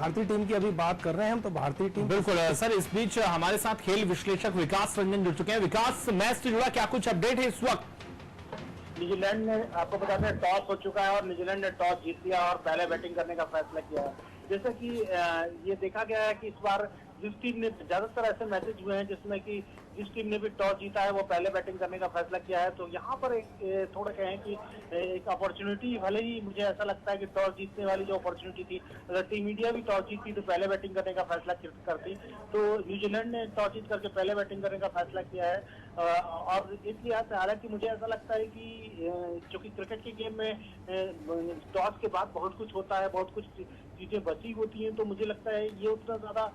भारतीय टीम की अभी बात कर रहे हैं हम, तो भारतीय टीम बिल्कुल सर। इस बीच हमारे साथ खेल विश्लेषक विकास रंजन जुड़ चुके हैं। विकास, मैच से जुड़ा क्या कुछ अपडेट है इस वक्त? न्यूजीलैंड ने, आपको बता दें, टॉस हो चुका है और न्यूजीलैंड ने टॉस जीत लिया और पहले बैटिंग करने का फैसला किया है। जैसे कि ये देखा गया है कि इस बार जिस टीम ने, ज्यादातर ऐसे मैचेज हुए हैं जिसमें कि जिस टीम ने भी टॉस जीता है वो पहले बैटिंग करने का फैसला किया है। तो यहाँ पर एक थोड़ा कहें कि एक अपॉर्चुनिटी, भले ही मुझे ऐसा लगता है कि टॉस जीतने वाली जो अपॉर्चुनिटी थी, अगर टीम इंडिया भी टॉस जीतती तो पहले बैटिंग करने का फैसला करती। तो न्यूजीलैंड ने टॉस जीत करके पहले बैटिंग करने का फैसला किया है। और इस लिहाज से, हालांकि मुझे ऐसा लगता है कि चूंकि क्रिकेट के गेम में टॉस के बाद बहुत कुछ होता है, बहुत कुछ चीजें बची होती हैं, तो मुझे लगता है ये उतना ज्यादा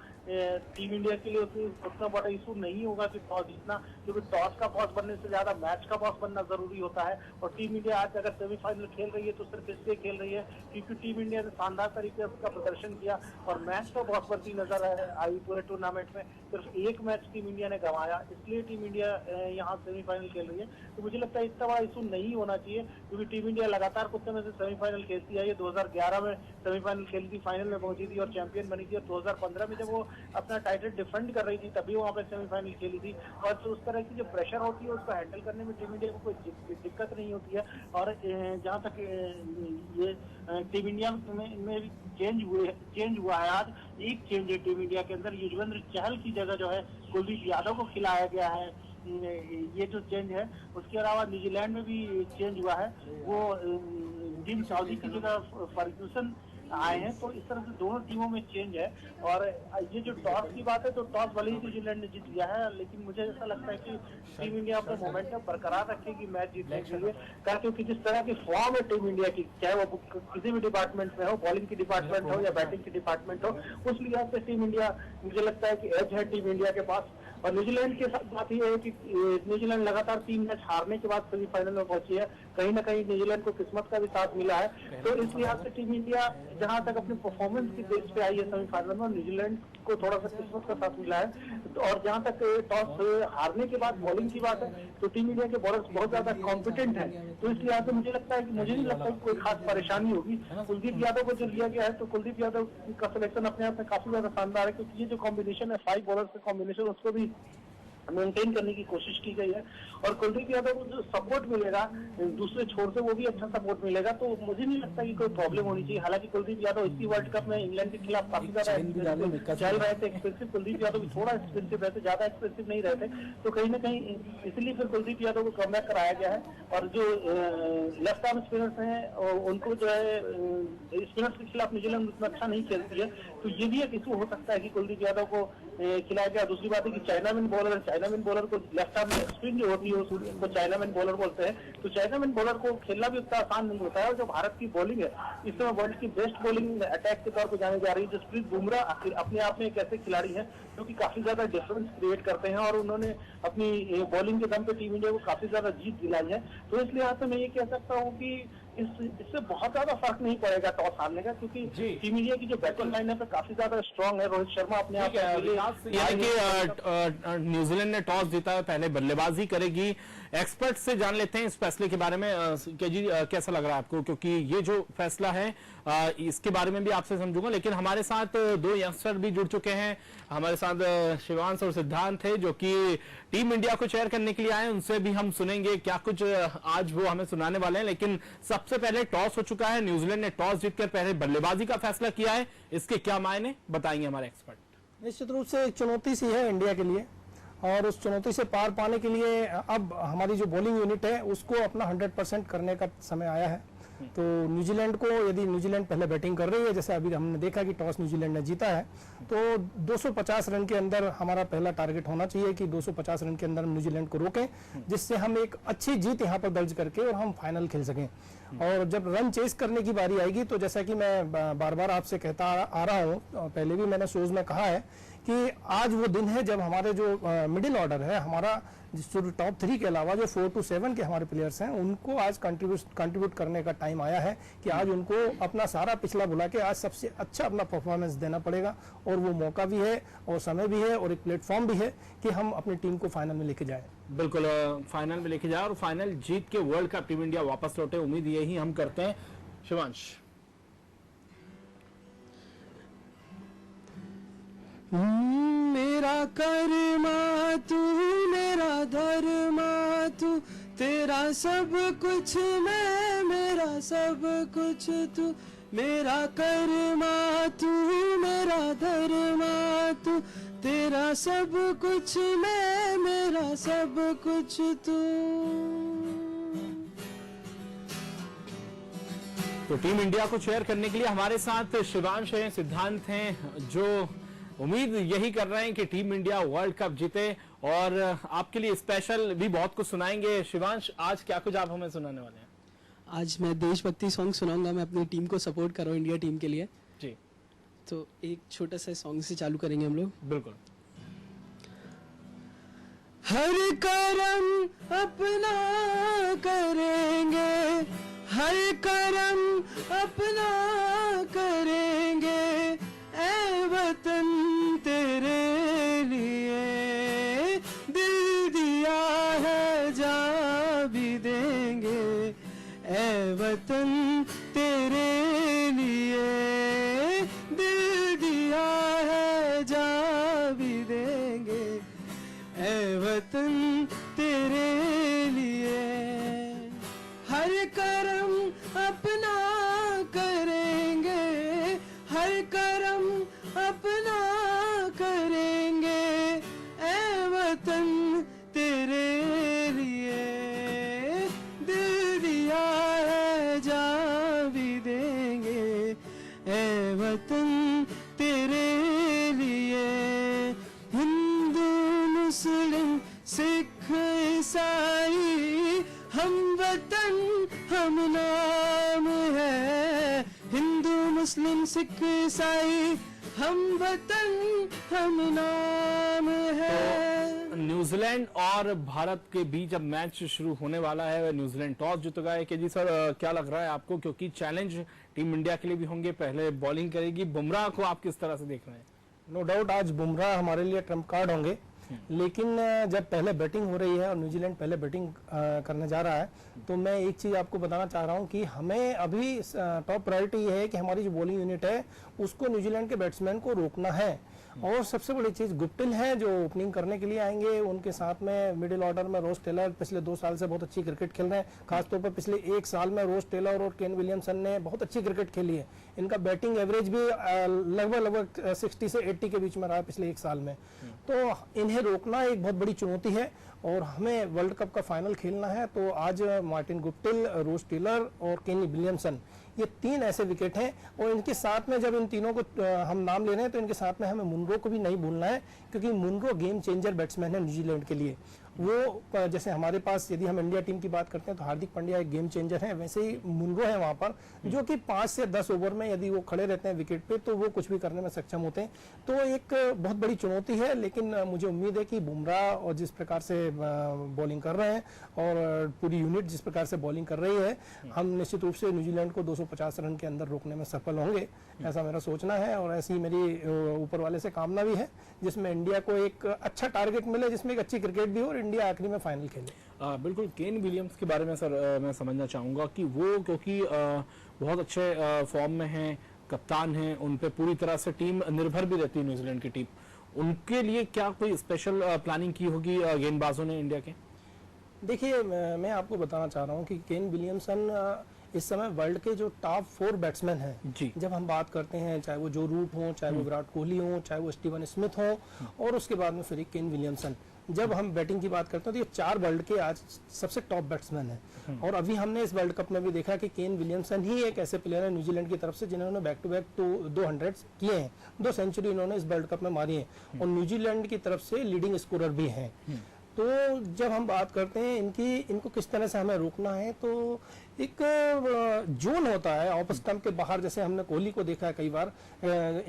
टीम इंडिया के लिए उतना बड़ा इशू नहीं होगा कि टॉस जीतना, क्योंकि टॉस का बॉस बनने से ज्यादा मैच का बॉस बनना जरूरी होता है। और टीम इंडिया आज अगर सेमीफाइनल खेल रही है तो सिर्फ इसलिए खेल रही है क्योंकि टीम इंडिया ने शानदार तरीके से उसका प्रदर्शन किया और मैच का बॉस बनती नजर आई। पूरे टूर्नामेंट में सिर्फ एक मैच टीम इंडिया ने गंवाया, इसलिए टीम इंडिया यहाँ सेमीफाइनल खेल रही है। तो मुझे लगता है इतना बड़ा इशू नहीं होना चाहिए, क्योंकि टीम इंडिया लगातार कुछ समय से सेमीफाइनल खेलती है। ये 2011 में सेमीफाइनल खेली थी, फाइनल में पहुंची थी और चैंपियन बनी थी। और 2015 में जब वो अपना टाइटल डिफेंड कर रही थी तभी वहाँ पे सेमीफाइनल खेली थी। और तो उस तरह की जो प्रेशर होती है उसको हैंडल करने में टीम इंडिया को कोई दिक्कत नहीं होती है। और जहाँ तक ये टीम इंडिया में चेंज हुआ है, आज एक चेंज है टीम इंडिया के अंदर, युजवेंद्र चहल की जगह जो है कुलदीप यादव को खिलाया गया है। ये जो चेंज है, उसके अलावा न्यूजीलैंड में भी चेंज हुआ है, वो टीम सऊदी की जगह फर्ग्यूसन आए हैं। तो इस तरह से दोनों टीमों में चेंज है। और ये जो टॉस की बात है, तो टॉस भले ही न्यूजीलैंड ने जीत लिया है, लेकिन मुझे ऐसा लगता है कि टीम इंडिया अपना मोमेंटम बरकरार रखेगी मैच जीतने के लिए, क्योंकि जिस तरह की फॉर्म है टीम इंडिया की, चाहे वो किसी भी डिपार्टमेंट में हो, बॉलिंग की डिपार्टमेंट हो या बैटिंग की डिपार्टमेंट हो, उस लिहाज से टीम इंडिया, मुझे लगता है कि एज है टीम इंडिया के पास। और न्यूजीलैंड के साथ बात यह है कि न्यूजीलैंड लगातार 3 मैच हारने के बाद सेमीफाइनल में पहुंची है। कहीं ना कहीं न्यूजीलैंड को किस्मत का भी साथ मिला है। तो इस लिहाज से टीम इंडिया जहां तक अपने परफॉर्मेंस की बेस पे आई है सेमीफाइनल में, न्यूजीलैंड को थोड़ा सा किस्मत का साथ मिला है। और जहां तक टॉस हारने के बाद बॉलिंग की बात है, तो टीम इंडिया के बॉलर्स बहुत ज्यादा कॉम्पिटेंट है। तो इस लिहाज से मुझे नहीं लगता कि कोई खास परेशानी होगी। कुलदीप यादव को जो लिया गया है, तो कुलदीप यादव का सिलेक्शन अपने आप में काफी ज्यादा शानदार है, क्योंकि ये जो कॉम्बिनेशन है 5 बॉलर्स का कॉम्बिनेशन, उसको भी मेंटेन करने की कोशिश की गई है। और कुलदीप यादव को जो सपोर्ट मिलेगा दूसरे छोर से, वो भी अच्छा सपोर्ट मिलेगा। तो मुझे नहीं लगता कि कोई प्रॉब्लम होनी चाहिए। हालांकि कुलदीप यादव इसी वर्ल्ड कप में इंग्लैंड के खिलाफ काफी ज्यादा चल रहे थे, एक्सपेंसिव। कुलदीप यादव भी थोड़ा एक्सपेंसिव रहते, ज्यादा एक्सपेंसिव नहीं रहते। तो कहीं ना कहीं इसलिए फिर कुलदीप यादव को कमबैक कराया गया है। और जो लेफ्ट आर्म स्पिनर्स हैं उनको जो है स्पिनर्स के खिलाफ न्यूजीलैंड उतना अच्छा नहीं खेलती है, तो ये भी एक इशू हो सकता है कि कुलदीप यादव को खिलाया गया। दूसरी बात है कि चाइनामैन बॉलर को लेफ्ट आर्म स्पिन जो होती है उसको चाइनामैन बॉलर बोलते हैं। तो चाइनामैन बॉलर को खेलना भी उतना आसान नहीं होता है। और जो भारत की बॉलिंग है, इस समय वर्ल्ड की बेस्ट बॉलिंग अटैक के तौर पर जाने जा रही है। जसप्रीत बुमराह अपने आप में एक ऐसे खिलाड़ी हैं जो कि काफी ज्यादा डिफरेंस क्रिएट करते हैं, और उन्होंने अपनी बॉलिंग के दम पे टीम इंडिया को काफी ज्यादा जीत दिलाई है। तो इस लिहाज से मैं ये कह सकता हूँ कि इससे बहुत ज्यादा फर्क नहीं पड़ेगा टॉस हारने का, क्योंकि टीम इंडिया की जो बैटिंग लाइनअप है काफी ज्यादा स्ट्रांग है। रोहित शर्मा अपने आप यानी कि न्यूजीलैंड ने टॉस जीता है, पहले बल्लेबाजी करेगी। एक्सपर्ट से जान लेते हैं इस फैसले के बारे में। क्या जी, कैसा लग रहा है आपको? क्योंकि ये जो फैसला है इसके बारे में भी आपसे समझूंगा, लेकिन हमारे साथ 2 यंगस्टर भी जुड़ चुके हैं। हमारे साथ शिवांश और सिद्धांत है जो कि टीम इंडिया को चेयर करने के लिए आए, उनसे भी हम सुनेंगे क्या कुछ आज वो हमें सुनाने वाले हैं। लेकिन सबसे पहले टॉस हो चुका है, न्यूजीलैंड ने टॉस जीतकर पहले बल्लेबाजी का फैसला किया है, इसके क्या मायने बताएंगे हमारे एक्सपर्ट। निश्चित रूप से एक चुनौती सी है इंडिया के लिए, और उस चुनौती से पार पाने के लिए अब हमारी जो बॉलिंग यूनिट है उसको अपना 100% करने का समय आया है। तो न्यूजीलैंड को, यदि न्यूजीलैंड पहले बैटिंग कर रही है, जैसे अभी हमने देखा कि टॉस न्यूजीलैंड ने जीता है, तो 250 रन के अंदर हमारा पहला टारगेट होना चाहिए कि 250 रन के अंदर हम न्यूजीलैंड को रोकें, जिससे हम एक अच्छी जीत यहाँ पर दर्ज करके और हम फाइनल खेल सकें। और जब रन चेस करने की बारी आएगी, तो जैसा कि मैं बार बार आपसे कहता आ रहा हूँ, पहले भी मैंने शोज में कहा है कि आज वो दिन है जब हमारे जो मिडिल ऑर्डर है, हमारा जो टॉप 3 के अलावा जो 4 to 7 के हमारे प्लेयर्स हैं, उनको आज कंट्रीब्यूट करने का टाइम आया है कि आज उनको अपना सारा पिछला भुला के आज सबसे अच्छा अपना परफॉर्मेंस देना पड़ेगा। और वो मौका भी है और समय भी है और एक प्लेटफॉर्म भी है कि हम अपनी टीम को फाइनल में लेके जाए। बिल्कुल, फाइनल में लेके जाए और फाइनल जीत के वर्ल्ड कप टीम इंडिया वापस लौटे, उम्मीद यही हम करते हैं। शिवांश, मेरा कर्मा तू, मेरा धर्मा तू, तेरा सब कुछ मैं, मेरा सब कुछ तू। मेरा कर्मा तू, मेरा धर्मा तू, तेरा सब कुछ मैं, मेरा सब कुछ तू। तो टीम इंडिया को चेयर करने के लिए हमारे साथ शिवांश हैं, सिद्धांत हैं, जो उम्मीद यही कर रहे हैं कि टीम इंडिया वर्ल्ड कप जीते और आपके लिए स्पेशल भी बहुत कुछ सुनाएंगे। शिवांश, आज क्या कुछ आप हमें सुनाने वाले हैं? आज मैं देशभक्ति सॉन्ग सुनाऊंगा। मैं अपनी टीम को सपोर्ट कर रहा हूँ, इंडिया टीम के लिए। जी, तो एक छोटा सा सॉन्ग से चालू करेंगे हम लोग। बिल्कुल। हर करम अपना करेंगे, हर करम अपना करेंगे, ऐ वतन तेरे लिए दिल दिया है, जा भी देंगे, ऐ वतन तेरे लिए दिल दिया है, जा भी देंगे, ऐ वतन तेरे लिए। हर करम अपना करेंगे, हर करम अपना करेंगे, ऐ वतन तेरे लिए दिल दिया है, जा भी देंगे, ऐ वतन तेरे लिए। हिंदू मुस्लिम सिख ईसाई हम वतन हम नाम है, हिंदू मुस्लिम सिख ईसाई हम वतन हम नाम है। न्यूजीलैंड और भारत के बीच अब मैच शुरू होने वाला है। न्यूजीलैंड टॉस जीतेगा है कि जी सर, क्या लग रहा है आपको, क्योंकि चैलेंज टीम इंडिया के लिए भी होंगे, पहले बॉलिंग करेगी, बुमराह को आप किस तरह से देख रहे हैं? नो डाउट आज बुमराह हमारे लिए ट्रम्प कार्ड होंगे, लेकिन जब पहले बैटिंग हो रही है और न्यूजीलैंड पहले बैटिंग करने जा रहा है, तो मैं एक चीज़ आपको बताना चाह रहा हूं कि हमें अभी टॉप प्रायोरिटी ये है कि हमारी जो बॉलिंग यूनिट है उसको न्यूजीलैंड के बैट्समैन को रोकना है। और सबसे बड़ी चीज़ गुप्टिल है जो ओपनिंग करने के लिए आएंगे, उनके साथ में मिडिल ऑर्डर में रोज टेलर पिछले 2 साल से बहुत अच्छी क्रिकेट खेल रहे हैं। खासतौर पर पिछले 1 साल में रोज टेलर और केन विलियमसन ने बहुत अच्छी क्रिकेट खेली है। इनका बैटिंग एवरेज भी लगभग 60 से 80 के बीच में रहा पिछले 1 साल में। तो इन्हें रोकना एक बहुत बड़ी चुनौती है और हमें वर्ल्ड कप का फाइनल खेलना है। तो आज मार्टिन गुप्टिल, रोज टेलर और केनी विलियमसन, ये 3 ऐसे विकेट हैं और इनके साथ में जब इन तीनों को हम नाम ले रहे हैं तो इनके साथ में हमें मुनरो को भी नहीं भूलना है, क्योंकि मुनरो गेम चेंजर बैट्समैन है न्यूजीलैंड के लिए। वो जैसे हमारे पास यदि हम इंडिया टीम की बात करते हैं तो हार्दिक पांड्या एक गेम चेंजर है, वैसे ही मुनरो है वहां पर, जो कि 5 से 10 ओवर में यदि वो खड़े रहते हैं विकेट पे तो वो कुछ भी करने में सक्षम होते हैं। तो एक बहुत बड़ी चुनौती है, लेकिन मुझे उम्मीद है कि बुमराह और जिस प्रकार से बॉलिंग कर रहे हैं और पूरी यूनिट जिस प्रकार से बॉलिंग कर रही है, हम निश्चित रूप से न्यूजीलैंड को 250 रन के अंदर रोकने में सफल होंगे, ऐसा मेरा सोचना है। और ऐसी मेरी ऊपर वाले से कामना भी है जिसमें इंडिया को एक अच्छा टारगेट मिले, जिसमें एक अच्छी क्रिकेट भी हो और इंडिया आखिरी में फाइनल खेले। बिल्कुल। केन विलियम्स के बारे में सर मैं समझना चाहूंगा कि वो क्योंकि बहुत अच्छे फॉर्म में हैं, कप्तान हैं, उन पे पूरी तरह से टीम निर्भर भी रहती है न्यूजीलैंड की टीम, उनके लिए क्या कोई स्पेशल प्लानिंग की होगी गेंदबाजों ने इंडिया के? देखिए, मैं आपको बताना चाह रहा हूँ कि केन विलियमसन इस समय वर्ल्ड के जो टॉप 4 बैट्समैन हैं, जब हम बात करते हैं, चाहे वो जो रूट हो, चाहे वो विराट कोहली हो, चाहे वो स्टीवन स्मिथ हो, और उसके बाद में फिर केन विलियमसन, जब हम बैटिंग की बात करते हैं तो ये 4 वर्ल्ड के आज सबसे टॉप बैट्समैन हैं। और अभी हमने इस वर्ल्ड कप में भी देखा कि केन विलियमसन ही एक ऐसे प्लेयर है न्यूजीलैंड की तरफ से जिन्होंने बैक टू बैक 200 किए हैं, 2 सेंचुरी इन्होंने इस वर्ल्ड कप में मारी है और न्यूजीलैंड की तरफ से लीडिंग स्कोरर भी हैं। तो जब हम बात करते हैं इनको किस तरह से हमें रोकना है, तो एक जोन होता है ऑफ स्टंप के बाहर, जैसे हमने कोहली को देखा है कई बार।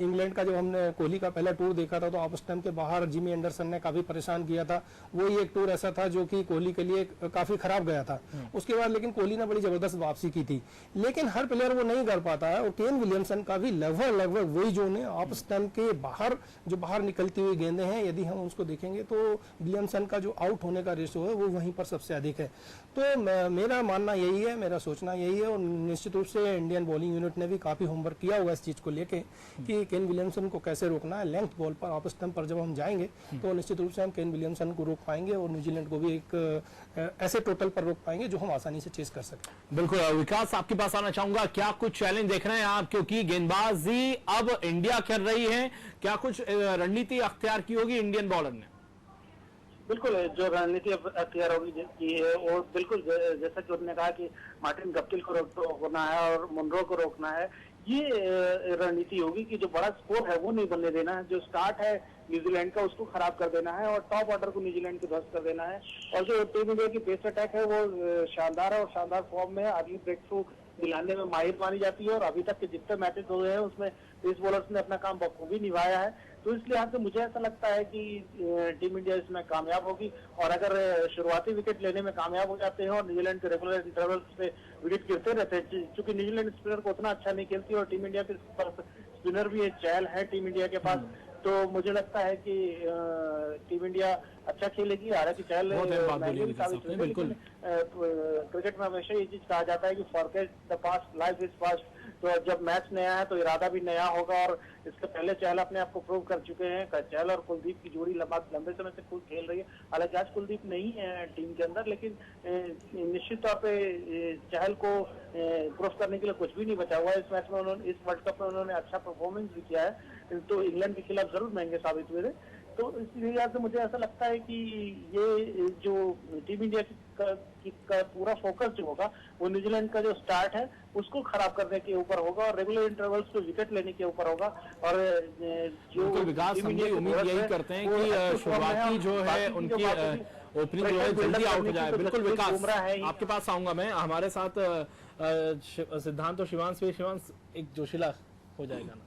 इंग्लैंड का जब हमने कोहली का पहला टूर देखा था तो ऑफ स्टंप के बाहर जिमी एंडरसन ने काफी परेशान किया था। वो ही एक टूर ऐसा था जो कि कोहली के लिए काफी खराब गया था। उसके बाद लेकिन कोहली ने बड़ी जबरदस्त वापसी की थी, लेकिन हर प्लेयर वो नहीं कर पाता है। और केन विलियमसन का भी लगभग वही जोन है ऑफ स्टंप के बाहर, जो बाहर निकलती हुई गेंदें हैं, यदि हम उसको देखेंगे तो विलियमसन का जो आउट होने का रेशो है वो वहीं पर सबसे अधिक है। तो मेरा मानना यही है, मेरा सोचना यही है, और निश्चित रूप से इंडियन बॉलिंग यूनिट ने भी काफी होमवर्क किया हुआ इस चीज को लेके कि केन विलियमसन को कैसे रोकना है। लेंथ बॉल पर ऑफ स्टंप पर जब हम जाएंगे तो निश्चित रूप से हम केन विलियमसन को रोक पाएंगे और न्यूजीलैंड को भी एक ऐसे टोटल पर रोक पाएंगे जो हम आसानी से चेस कर सकें। बिल्कुल विकास, आपके पास आना चाहूंगा, क्या कुछ चैलेंज देख रहे हैं आप, क्योंकि गेंदबाजी अब इंडिया कर रही है, क्या कुछ रणनीति अख्तियार की होगी इंडियन बॉलर ने? बिल्कुल, जो रणनीति अख्तियार होगी की है वो बिल्कुल जैसा कि उन्होंने कहा कि मार्टिन गप्टिल को रोकना है और मुनरो को रोकना है, ये रणनीति होगी कि जो बड़ा स्कोर है वो नहीं बनने देना है, जो स्टार्ट है न्यूजीलैंड का उसको खराब कर देना है और टॉप ऑर्डर को न्यूजीलैंड के ध्वस्त कर देना है। और जो टीम इंडिया की पेस अटैक है वो शानदार है और शानदार फॉर्म में अगली ब्रेक थ्रू दिलाने में माहिर मानी जाती है और अभी तक के जितने मैचेस हुए हैं उसमें पेस बॉलर्स ने अपना काम बखूबी निभाया है। तो इस लिहाज से मुझे ऐसा लगता है कि टीम इंडिया इसमें कामयाब होगी और अगर शुरुआती विकेट लेने में कामयाब हो जाते हैं और न्यूजीलैंड के रेगुलर इंटरवल्स पे विकेट गिरते रहते हैं, चूंकि न्यूजीलैंड स्पिनर को उतना अच्छा नहीं खेलती और टीम इंडिया के पास स्पिनर भी एक चहल है टीम इंडिया के पास, तो मुझे लगता है कि टीम इंडिया अच्छा खेलेगी। हालांकि चहल महंगे भी साबित हुए, लेकिन क्रिकेट में हमेशा ये चीज कहा जाता है कि forget the past, life is past. तो जब मैच नया है तो इरादा भी नया होगा और इसके पहले चहल अपने आप को प्रूव कर चुके हैं। चहल और कुलदीप की जोड़ी लंबे समय से खूब खेल रही है। हालांकि आज कुलदीप नहीं है टीम के अंदर, लेकिन निश्चित तौर पे चहल को प्रूव करने के लिए कुछ भी नहीं बचा हुआ है। इस मैच में उन्होंने, इस वर्ल्ड कप में उन्होंने अच्छा परफॉर्मेंस भी किया है, तो इंग्लैंड के खिलाफ जरूर महंगे साबित हुए थे। तो इस लिहाज से मुझे ऐसा लगता है कि ये जो टीम इंडिया का पूरा फोकस जो होगा वो न्यूजीलैंड का जो स्टार्ट है उसको खराब करने के ऊपर होगा और रेगुलर इंटरवल्स को विकेट लेने के ऊपर होगा। और जो विकास, हम भी उम्मीद यही करते हैं कि शुरुआती जो है उनकी ओपनिंग जो है जल्दी आउट हो जाए। बिल्कुल विकास, आपके पास आऊंगा मैं, हमारे साथ सिद्धांत और शिवांश भी, शिवांश एक जोशीला हो जाएगा ना।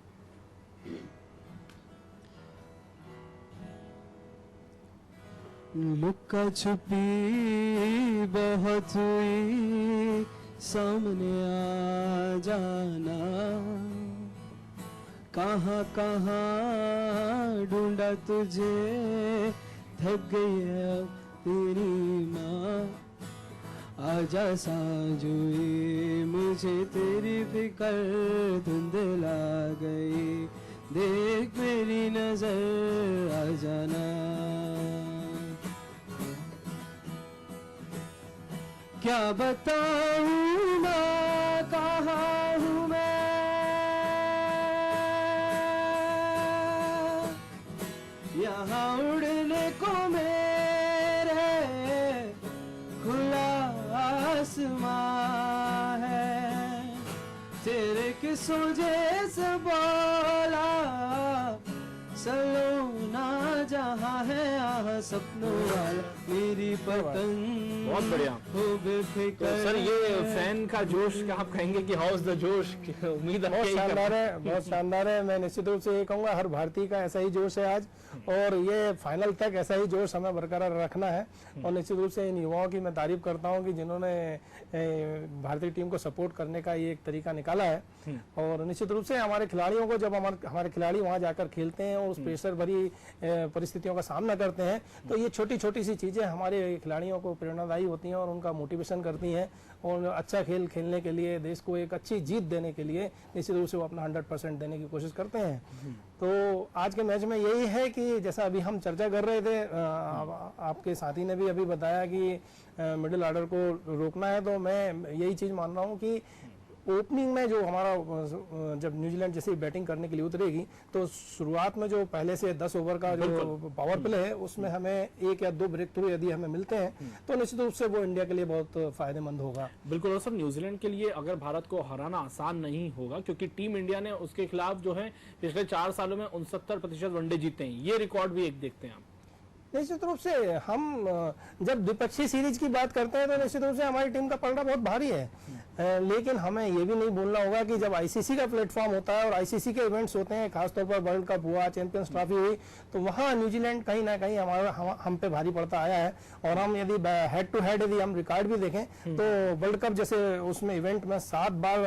लुक्का छुपी बहुत हुई, सामने आ जाना, कहाँ कहाँ ढूंढा तुझे, थक गई है अब तेरी माँ, आजा साजुई, मुझे तेरी फिक्र धुंधला गई, देख मेरी नजर आ जाना। क्या बताऊं मैं कहाँ हूँ मैं, यहाँ उड़ने को मेरे खुला आसमां है, तेरे किस्सों जैसे बोला सलोना जहाँ है यहाँ सपनों वाला मेरी पतंग। बहुत बढ़िया। तो सर ये फैन का जोश क्या आप कहेंगे कि हाउस द जोश, उम्मीद बहुत शानदार है, बहुत शानदार है। मैं निश्चित रूप से ये कहूंगा हर भारतीय का ऐसा ही जोश है आज, और ये फाइनल तक ऐसा ही जोश हमें बरकरार रखना है। और निश्चित रूप से इन युवाओं की मैं तारीफ करता हूँ कि जिन्होंने भारतीय टीम को सपोर्ट करने का ये एक तरीका निकाला है। और निश्चित रूप से हमारे खिलाड़ियों को, जब हमारे खिलाड़ी वहां जाकर खेलते हैं और उस प्रेशर भरी परिस्थितियों का सामना करते हैं, तो ये छोटी छोटी सी चीजें हमारे खिलाड़ियों को प्रेरणादायी होती हैं और उनका मोटिवेशन करती हैं और अच्छा खेल खेलने के लिए, देश को एक अच्छी जीत देने के लिए निश्चित रूप से वो अपना 100% देने की कोशिश करते हैं। तो आज के मैच में यही है कि जैसा अभी हम चर्चा कर रहे थे, आपके साथी ने भी अभी बताया कि मिडिल ऑर्डर को रोकना है, तो मैं यही चीज मान रहा हूँ कि ओपनिंग में जो हमारा, जब न्यूजीलैंड जैसे बैटिंग करने के लिए उतरेगी तो शुरुआत में जो पहले से 10 ओवर का जो पावर प्ले है उसमें हमें 1 या 2 ब्रेक थ्रू यदि हमें मिलते हैं तो निश्चित रूप से वो इंडिया के लिए बहुत फायदेमंद होगा। बिल्कुल। और सर न्यूजीलैंड के लिए अगर भारत को हराना आसान नहीं होगा, क्योंकि टीम इंडिया ने उसके खिलाफ जो है पिछले 4 सालों में 69% वनडे जीते हैं, ये रिकॉर्ड भी एक देखते हैं आप। निश्चित रूप से हम जब द्विपक्षीय सीरीज की बात करते हैं तो निश्चित रूप से हमारी टीम का पलड़ा बहुत भारी है। लेकिन हमें ये भी नहीं भूलना होगा कि जब आईसीसी का प्लेटफॉर्म होता है और आईसीसी के इवेंट्स होते हैं, खासतौर पर वर्ल्ड कप हुआ, चैंपियंस ट्रॉफी हुई, तो वहाँ न्यूजीलैंड कहीं ना कहीं हम पे भारी पड़ता आया है। और हम यदि हेड टू हेड यदि हम रिकॉर्ड भी देखें तो वर्ल्ड कप जैसे उसमें इवेंट में 7 बार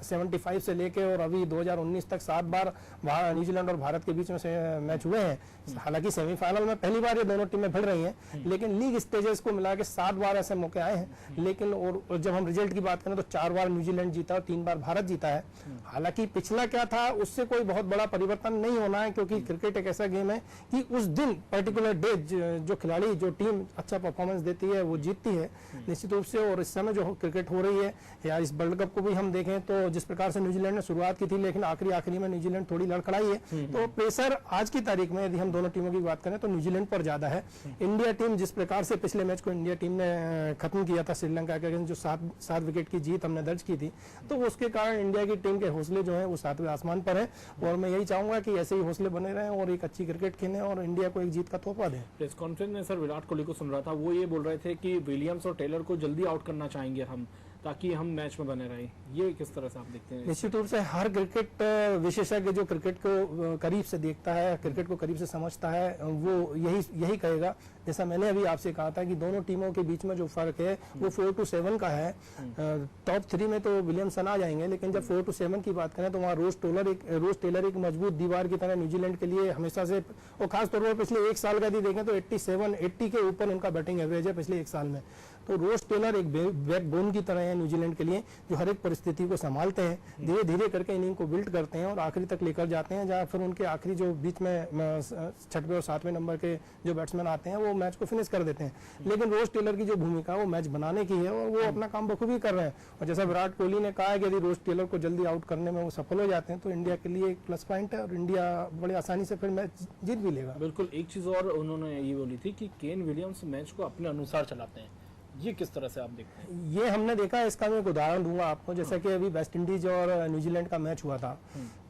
75 से लेके और अभी 2019 तक 7 बार न्यूजीलैंड और भारत के बीच में से मैच हुए हैं। हालांकि सेमीफाइनल में पहली बार ये दोनों टीमें भिड़ रही हैं, लेकिन लीग स्टेजेस को मिला के 7 बार ऐसे मौके आए हैं। लेकिन और जब हम रिजल्ट की बात करें तो 4 बार न्यूजीलैंड जीता और 3 बार भारत जीता है। हालांकि पिछला क्या था उससे कोई बहुत बड़ा परिवर्तन नहीं होना है, क्योंकि क्रिकेट एक ऐसा गेम है कि उस दिन पर्टिकुलर डे जो खिलाड़ी जो टीम अच्छा परफॉर्मेंस देती है वो जीतती है निश्चित रूप से। और इस समय जो क्रिकेट हो रही है या इस वर्ल्ड कप को भी हम देखें तो जिस प्रकार से न्यूजीलैंड ने शुरुआत की थी, लेकिन आखिरी में न्यूजीलैंड थोड़ी लड़खड़ाई है। तो प्रेशर आज की तारीख में यदि हम दोनों टीमों की बात करें तो न्यूजीलैंड पर ज्यादा है। इंडिया टीम जिस प्रकार से पिछले मैच को इंडिया टीम ने खत्म किया था श्रीलंका के अगेंस्ट, जो 7 विकेट की जीत हमने दर्ज की थी, तो उसके कारण इंडिया की टीम के हौसले जो है वो 7वें आसमान पर है। और मैं यही चाहूंगा कि ऐसे ही हौसले बने रहें और एक अच्छी क्रिकेट खेलें और इंडिया को एक जीत का तोहफा दें। प्रेस कॉन्फ्रेंस में सर विराट कोहली को सुन रहा था, वो ये बोल रहे थे कि विलियम्स और टेलर को जल्दी आउट करना चाहेंगे हम, ताकि हम मैच में बने रहें। ये किस तरह से आप देखते हैं? निश्चित रूप से हर क्रिकेट विशेषज्ञ जो क्रिकेट को करीब से देखता है, क्रिकेट को करीब से समझता है, वो यही कहेगा। जैसा मैंने अभी आपसे कहा था कि दोनों टीमों के बीच में जो फर्क है वो 4-7 का है। टॉप 3 में तो विलियमसन आ जाएंगे, लेकिन जब 4-7 की बात करें तो वहाँ रोज टेलर एक मजबूत दीवार की तरह न्यूजीलैंड के लिए हमेशा से, और खासतौर पर पिछले 1 साल का यदि देखें तो 80 के ऊपर उनका बैटिंग एवरेज है पिछले 1 साल में। तो रोज टेलर एक बैकबोन की तरह है न्यूजीलैंड के लिए, जो हर एक परिस्थिति को संभालते हैं, धीरे धीरे करके इनिंग को बिल्ड करते हैं और आखिरी तक लेकर जाते हैं, जहां फिर उनके आखिरी जो बीच में 6वें और 7वें नंबर के जो बैट्समैन आते हैं वो मैच को फिनिश कर देते हैं। लेकिन रोज टेलर की जो भूमिका वो मैच बनाने की है और वो अपना काम बखूबी कर रहे हैं। और जैसा विराट कोहली ने कहा है कि यदि रोज टेलर को जल्दी आउट करने में वो सफल हो जाते हैं तो इंडिया के लिए एक प्लस पॉइंट है और इंडिया बड़ी आसानी से फिर मैच जीत भी लेगा। बिल्कुल। एक चीज और उन्होंने ये बोली थी कि केन विलियम्स मैच को अपने अनुसार चलाते हैं, ये किस तरह से आप देखते हैं? ये हमने देखा है, इसका मैं एक उदाहरण दूंगा आपको। जैसा कि अभी वेस्ट इंडीज और न्यूजीलैंड का मैच हुआ था,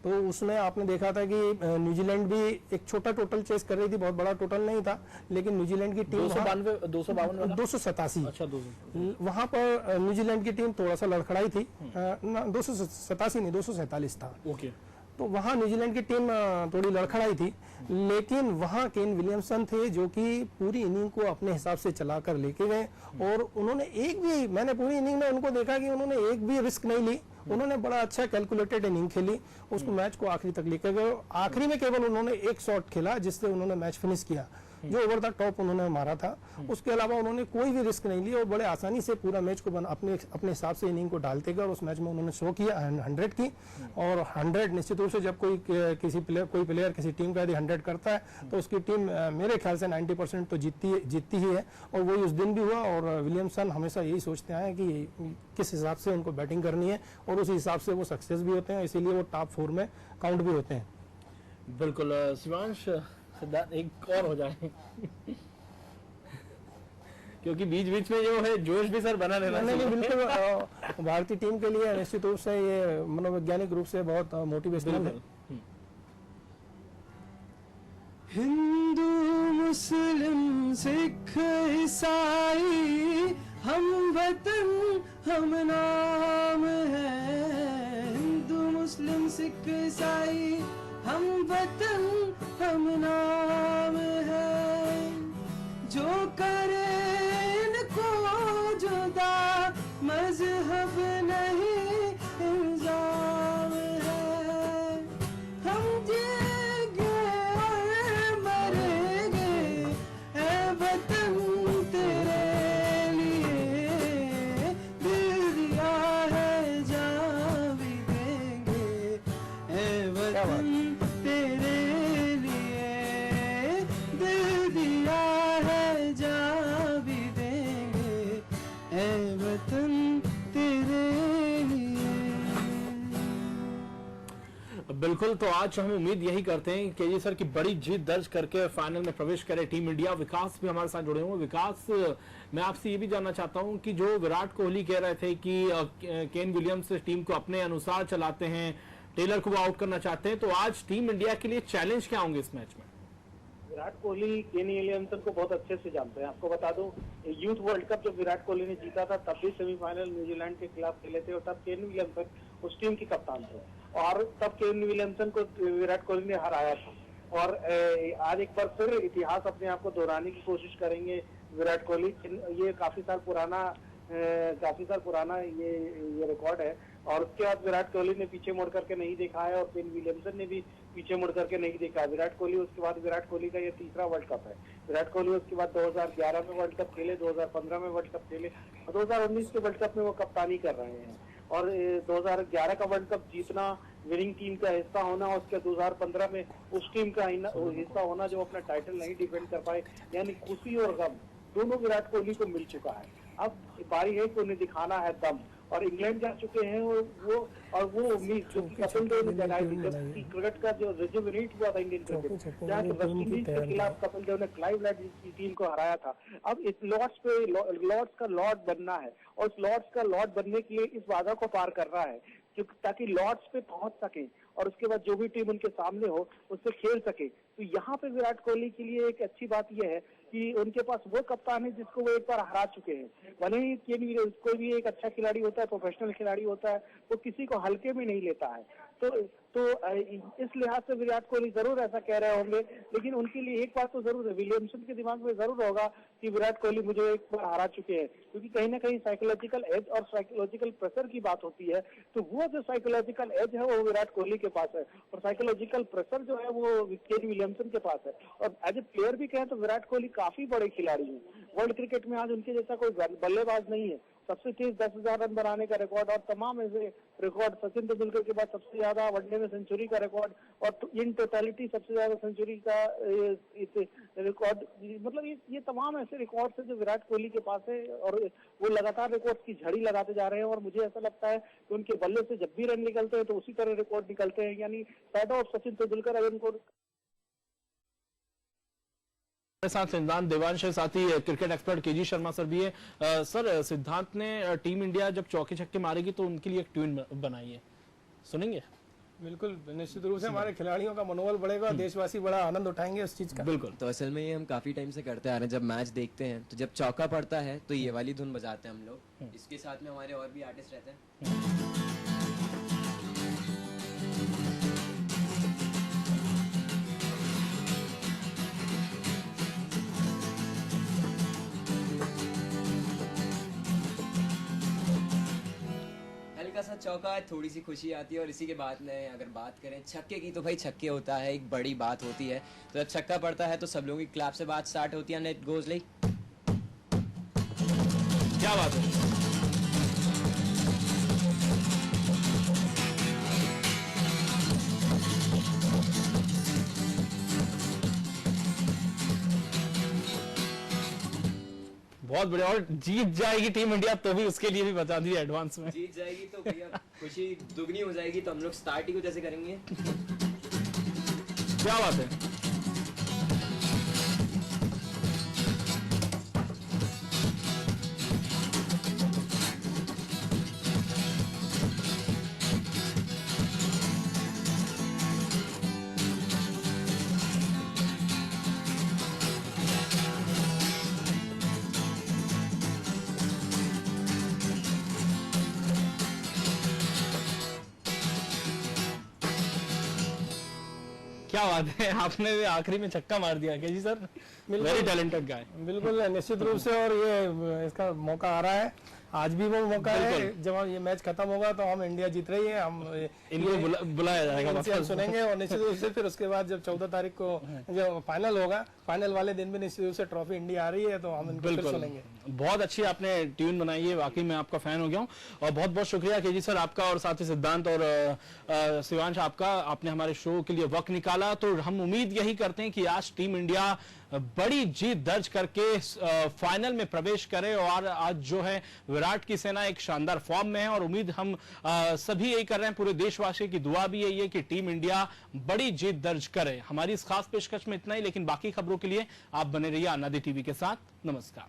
तो उसमें आपने देखा था कि न्यूजीलैंड भी एक छोटा टोटल चेस कर रही थी, बहुत बड़ा टोटल नहीं था, लेकिन न्यूजीलैंड की टीम 287 अच्छा 200 वहां पर न्यूजीलैंड की टीम थोड़ा सा लड़खड़ाई थी, 287 नहीं 247 था। ओके। तो वहां न्यूजीलैंड की टीम थोड़ी लड़खड़ाई थी, लेकिन वहां केन विलियमसन थे जो कि पूरी इनिंग को अपने हिसाब से चलाकर लेके गए और उन्होंने मैंने पूरी इनिंग में उनको देखा कि उन्होंने एक भी रिस्क नहीं ली। उन्होंने बड़ा अच्छा कैलकुलेटेड इनिंग खेली, उसको मैच को आखिरी तक लेकर गए। आखिरी में केवल उन्होंने एक शॉट खेला जिससे उन्होंने मैच फिनिश किया, जो ओवर द टॉप उन्होंने मारा था। उसके अलावा उन्होंने कोई भी रिस्क नहीं लिया और बड़े आसानी से पूरा मैच को अपने हिसाब से इनिंग को डालते गए और उस मैच में उन्होंने शो किया 100 की। और 100 निश्चित रूप से जब कोई प्लेयर किसी टीम का यदि 100 करता है तो उसकी टीम मेरे ख्याल से 90% तो जीतती ही है, और वही उस दिन भी हुआ। और विलियमसन हमेशा यही सोचते हैं कि किस हिसाब से उनको बैटिंग करनी है और उस हिसाब से वो सक्सेस भी होते हैं, इसीलिए वो टॉप 4 में काउंट भी होते हैं। बिल्कुल। शिवांश, सिद्धार्थ एक और हो जाए क्योंकि बीच में जो है जोश भी सर बना रहना चाहिए। बिल्कुल। भारतीय टीम के लिए निश्चित रूप से ये मनोवैज्ञानिक रूप से बहुत मोटिवेशनल है। हिंदू मुस्लिम सिख ईसाई हम वतन हम नाम है। हिंदू मुस्लिम सिख ईसाई हम वतन हम नाम है। जो करे इनको जुदा मजहब नहीं इल्जाम है। हम जिएंगे और मरेंगे ऐ वतन तेरे लिए। दिल दिया है जान भी देंगे ऐ वतन तेरे लिए। दिल दिया है जान भी देंगे ऐ वतन तेरे लिए। बिल्कुल। तो आज हम उम्मीद यही करते हैं कि ये सर की बड़ी जीत दर्ज करके फाइनल में प्रवेश करे टीम इंडिया। विकास भी हमारे साथ जुड़े हुए। विकास, मैं आपसे ये भी जानना चाहता हूं कि जो विराट कोहली कह रहे थे कि केन विलियम्स टीम को अपने अनुसार चलाते हैं, टेलर को वो आउट करना चाहते हैं, तो आज टीम इंडिया के लिए चैलेंज क्या होंगे इस मैच में? विराट कोहली केन विलियमसन को बहुत अच्छे से जानते हैं। आपको बता दूं, यूथ वर्ल्ड कप जब विराट कोहली ने जीता था तब भी सेमीफाइनल न्यूजीलैंड के खिलाफ खेले थे और तब केन विलियमसन उस टीम की कप्तान थे और तब केन विलियमसन को विराट कोहली ने हराया था। और आज एक बार फिर इतिहास अपने आप को दोहराने की कोशिश करेंगे विराट कोहली। ये काफी साल पुराना ये रिकॉर्ड है और उसके बाद विराट कोहली ने पीछे मुड़ करके नहीं देखा है और केन विलियमसन ने भी पीछे मुड़ करके नहीं देखा है। विराट कोहली उसके बाद विराट कोहली का ये तीसरा वर्ल्ड कप है। विराट कोहली उसके बाद 2011 में वर्ल्ड कप खेले, 2015 में वर्ल्ड कप खेले और 2019 के वर्ल्ड कप में वो कप्तानी कर रहे हैं। और 2011 का वर्ल्ड कप जीतना, विनिंग टीम का हिस्सा होना, उसके 2015 में उस टीम का हिस्सा होना जो अपना टाइटल नहीं डिफेंड कर पाए, यानी खुशी और गम दोनों विराट कोहली को मिल चुका है। अब बारी है कि उन्हें दिखाना है दम और इंग्लैंड जा चुके हैं वो उम्मीद जो कपिल देव ने जगाई थी जबकि क्रिकेट का जो रिजुविनेट हुआ था इंडियन क्रिकेट, जहाँ के वेस्ट इंडीज के खिलाफ कपिल देव ने क्लाइव लैड की टीम को हराया था। अब इस लॉर्ड्स का लॉर्ड बनना है और उस लॉर्ड्स का लॉर्ड बनने के लिए इस बाधा को पार करना है ताकि लॉर्ड्स पे पहुंच सके और उसके बाद जो भी टीम उनके सामने हो उससे खेल सके। तो यहाँ पे विराट कोहली के लिए एक अच्छी बात यह है कि उनके पास वो कप्तान है जिसको वो एक बार हरा चुके हैं। भले ही कोई भी एक अच्छा खिलाड़ी होता है, प्रोफेशनल खिलाड़ी होता है, वो किसी को हल्के में नहीं लेता है। तो इस लिहाज से विराट कोहली जरूर ऐसा कह रहे होंगे, लेकिन उनके लिए एक बात तो जरूर है, विलियमसन के दिमाग में जरूर होगा कि विराट कोहली मुझे एक बार हरा चुके हैं, क्योंकि कहीं ना कहीं साइकोलॉजिकल एज और साइकोलॉजिकल प्रेशर की बात होती है। तो वो जो साइकोलॉजिकल एज है वो विराट कोहली के पास है और साइकोलॉजिकल प्रेशर जो है वो केन विलियमसन के पास है। और एज ए प्लेयर भी कहें तो विराट कोहली काफी बड़े खिलाड़ी हैं। वर्ल्ड क्रिकेट में आज उनके जैसा कोई बल्लेबाज नहीं है। सबसे तेज 10,000 रन बनाने का रिकॉर्ड और तमाम ऐसे रिकॉर्ड, सचिन तेंदुलकर के बाद सबसे ज्यादा वनडे में सेंचुरी का रिकॉर्ड और इन टोटलिटी सबसे ज्यादा सेंचुरी का रिकॉर्ड, मतलब ये तमाम ऐसे रिकॉर्ड है जो विराट कोहली के पास है और वो लगातार रिकॉर्ड की झड़ी लगाते जा रहे हैं। और मुझे ऐसा लगता है कि उनके बल्ले से जब भी रन निकलते हैं तो उसी तरह रिकॉर्ड निकलते हैं, यानी शैडो ऑफ सचिन तेंदुलकर अगर उनको हमारे साथ सिद्धांत देवांश है, साथ ही cricket expert KG Sharma sir भी है। सर, सिद्धांत ने टीम इंडिया जब चौके छक्के मारेगी तो उनके लिए एक ट्यून बनाई है, सुनेंगे? बिल्कुल, निश्चित रूप से हमारे खिलाड़ियों का मनोबल बढ़ेगा, देशवासी बड़ा आनंद उठाएंगे उस चीज का। बिल्कुल। तो असल में ये हम काफी टाइम से करते आ रहे हैं। जब मैच देखते हैं तो जब चौका पड़ता है तो ये वाली धुन बजाते हैं हम लोग। इसके साथ में हमारे और भी आर्टिस्ट रहते हैं। हल्का सा चौका है, थोड़ी सी खुशी आती है और इसी के बाद में अगर बात करें छक्के की तो भाई छक्के होता है, एक बड़ी बात होती है। तो जब छक्का पड़ता है तो सब लोगों की क्लैप से बात स्टार्ट होती है। नेट गोज लाइक, क्या बात है। बहुत बढ़िया। और जीत जाएगी टीम इंडिया तो भी उसके लिए भी बता दिया एडवांस में। जीत जाएगी तो भैया खुशी दुगनी हो जाएगी। तो हम लोग स्टार्ट ही कुछ ऐसे करेंगे। क्या बात है। क्या बात है, आपने आखिरी में छक्का मार दिया क्या जी सर? Very talented guy. बिल्कुल, निश्चित रूप से। और ये इसका मौका आ रहा है, आज भी वो मौका है। जब ये मैच खत्म होगा तो हम इंडिया जीत रही है, हम इनको बुलाया जाएगा, हम सुनेंगे। और निश्चित रूप से फिर उसके बाद जब 14 तारीख को जब फाइनल होगा, फाइनल वाले दिन भी निश्चित रूप से ट्रॉफी इंडिया आ रही है तो हम इनको फिर सुनेंगे। बहुत अच्छी आपने ट्यून बनाई है, वाकई मैं आपका फैन हो गया हूँ। और बहुत बहुत शुक्रिया केजी सर आपका और साथ ही सिद्धांत और शिवांश आपका, आपने हमारे शो के लिए वक्त निकाला। तो हम उम्मीद यही करते हैं कि आज टीम इंडिया बड़ी जीत दर्ज करके फाइनल में प्रवेश करे। और आज जो है विराट की सेना एक शानदार फॉर्म में है और उम्मीद हम सभी यही कर रहे हैं, पूरे देशवासियों की दुआ भी यही है कि टीम इंडिया बड़ी जीत दर्ज करे। हमारी इस खास पेशकश में इतना ही, लेकिन बाकी खबरों के लिए आप बने रहिए आनंद टीवी के साथ। नमस्कार।